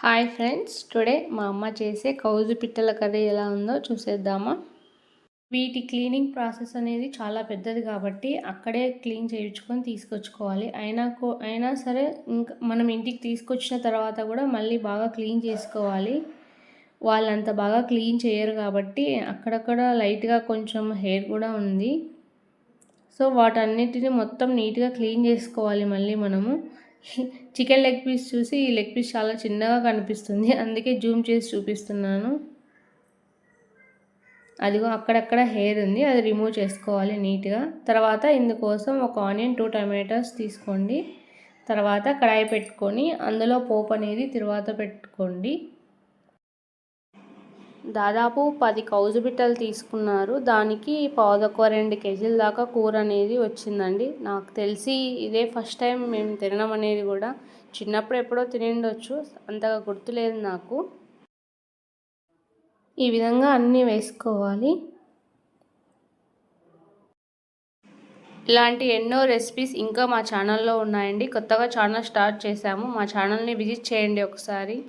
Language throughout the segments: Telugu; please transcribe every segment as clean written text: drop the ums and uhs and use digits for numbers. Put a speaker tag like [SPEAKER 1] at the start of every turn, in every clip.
[SPEAKER 1] హాయ్ ఫ్రెండ్స్, టుడే మా అమ్మ చేసే కౌజు పిట్టల కర్రీ ఎలా ఉందో చూసేద్దామా. వీటి క్లీనింగ్ ప్రాసెస్ అనేది చాలా పెద్దది కాబట్టి అక్కడే క్లీన్ చేయించుకొని తీసుకొచ్చుకోవాలి. అయినా సరే ఇంకా మనం ఇంటికి తీసుకొచ్చిన తర్వాత కూడా మళ్ళీ బాగా క్లీన్ చేసుకోవాలి. వాళ్ళంత బాగా క్లీన్ చేయరు కాబట్టి అక్కడక్కడ లైట్గా కొంచెం హెయిర్ కూడా ఉంది. సో వాటన్నిటిని మొత్తం నీట్గా క్లీన్ చేసుకోవాలి. మళ్ళీ మనము చికెన్ లెగ్ పీస్ చూసి ఈ లెగ్ పీస్ చాలా చిన్నగా కనిపిస్తుంది, అందుకే జూమ్ చేసి చూపిస్తున్నాను. అదిగో అక్కడక్కడ హెయిర్ ఉంది, అది రిమూవ్ చేసుకోవాలి నీట్గా. తర్వాత ఇందుకోసం ఒక ఆనియన్, 2 టమాటోస్ తీసుకోండి. తర్వాత కడాయి పెట్టుకొని అందులో పోపు అనేది తర్వాత పెట్టుకోండి. దాదాపు 10 కౌజు బిట్టలు తీసుకున్నారు. దానికి 2 కేజీల దాకా కూర అనేది వచ్చిందండి. నాకు తెలిసి ఇదే ఫస్ట్ టైం మేము తినడం అనేది కూడా. చిన్నప్పుడు ఎప్పుడో తినిండొచ్చు, అంతగా గుర్తులేదు నాకు. ఈ విధంగా అన్నీ వేసుకోవాలి. ఇలాంటి ఎన్నో రెసిపీస్ ఇంకా మా ఛానల్లో ఉన్నాయండి. కొత్తగా ఛానల్ స్టార్ట్ చేశాము, మా ఛానల్ని విజిట్ చేయండి ఒకసారి.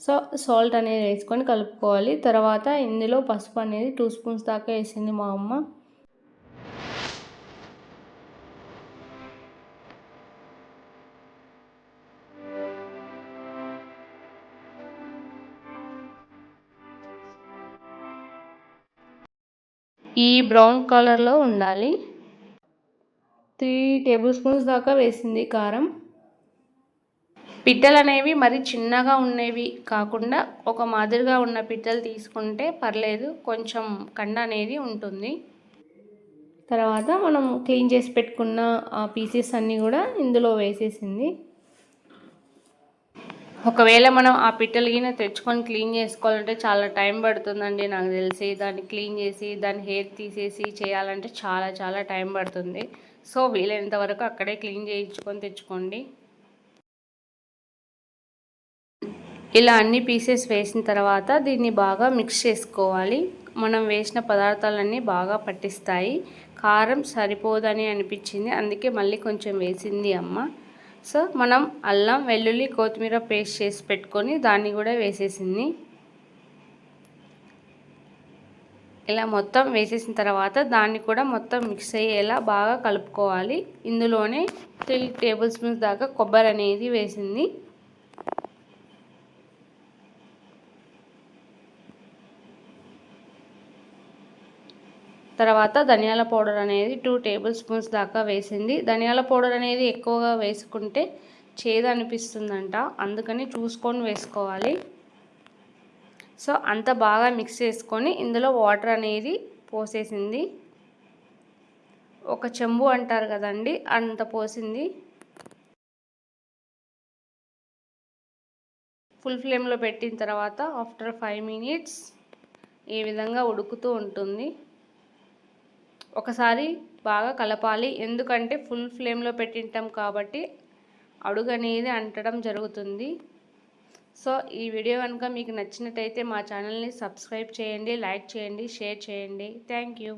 [SPEAKER 1] సో సాల్ట్ అనేది వేసుకొని కలుపుకోవాలి. తర్వాత ఇందులో పసుపు అనేది 2 స్పూన్స్ దాకా వేసింది మా అమ్మ. ఈ బ్రౌన్ కలర్లో ఉండాలి. 3 టేబుల్ స్పూన్స్ దాకా వేసింది కారం. పిట్టలు అనేవి మరి చిన్నగా ఉన్నవి కాకుండా ఒక మాదిరిగా ఉన్న పిట్టలు తీసుకుంటే పర్లేదు, కొంచెం కండ అనేది ఉంటుంది. తర్వాత మనం క్లీన్ చేసి పెట్టుకున్న ఆ పీసెస్ అన్నీ కూడా ఇందులో వేసేసింది. ఒకవేళ మనం ఆ పిట్టలు గిన్నె తెచ్చుకొని క్లీన్ చేసుకోవాలంటే చాలా టైం పడుతుందండి. నాకు తెలిసి దాన్ని క్లీన్ చేసి దాని హెయిర్ తీసేసి చేయాలంటే చాలా టైం పడుతుంది. సో వీలైనంత వరకు అక్కడే క్లీన్ చేయించుకొని తెచ్చుకోండి. ఇలా అన్ని పీసెస్ వేసిన తర్వాత దీన్ని బాగా మిక్స్ చేసుకోవాలి. మనం వేసిన పదార్థాలన్నీ బాగా పట్టిస్తాయి. కారం సరిపోదని అనిపించింది, అందుకే మళ్ళీ కొంచెం వేసింది అమ్మ. సో మనం అల్లం, వెల్లుల్లి, కొత్తిమీర పేస్ట్ చేసి పెట్టుకొని దాన్ని కూడా వేసేసింది. ఇలా మొత్తం వేసేసిన తర్వాత దాన్ని కూడా మొత్తం మిక్స్ అయ్యేలా బాగా కలుపుకోవాలి. ఇందులోనే 3 టేబుల్ స్పూన్స్ దాకా కొబ్బరి అనేది వేసింది. తర్వాత ధనియాల పౌడర్ అనేది 2 టేబుల్ స్పూన్స్ దాకా వేసింది. ధనియాల పౌడర్ అనేది ఎక్కువగా వేసుకుంటే చేదు అనిపిస్తుందంట, అందుకని చూసుకొని వేసుకోవాలి. సో అంత బాగా మిక్స్ చేసుకొని ఇందులో వాటర్ అనేది పోసేసింది. ఒక చెంబు అంటారు కదండి, అంత పోసింది. ఫుల్ ఫ్లేమ్లో పెట్టిన తర్వాత ఆఫ్టర్ 5 మినిట్స్ ఈ విధంగా ఉడుకుతూ ఉంటుంది. ఒకసారి బాగా కలపాలి, ఎందుకంటే ఫుల్ ఫ్లేమ్లో పెట్టింటాం కాబట్టి అడుగు అనేది అంటడం జరుగుతుంది. సో ఈ వీడియో కనుక మీకు నచ్చినట్టయితే మా ఛానల్ని సబ్స్క్రైబ్ చేయండి, లైక్ చేయండి, షేర్ చేయండి. Thank you.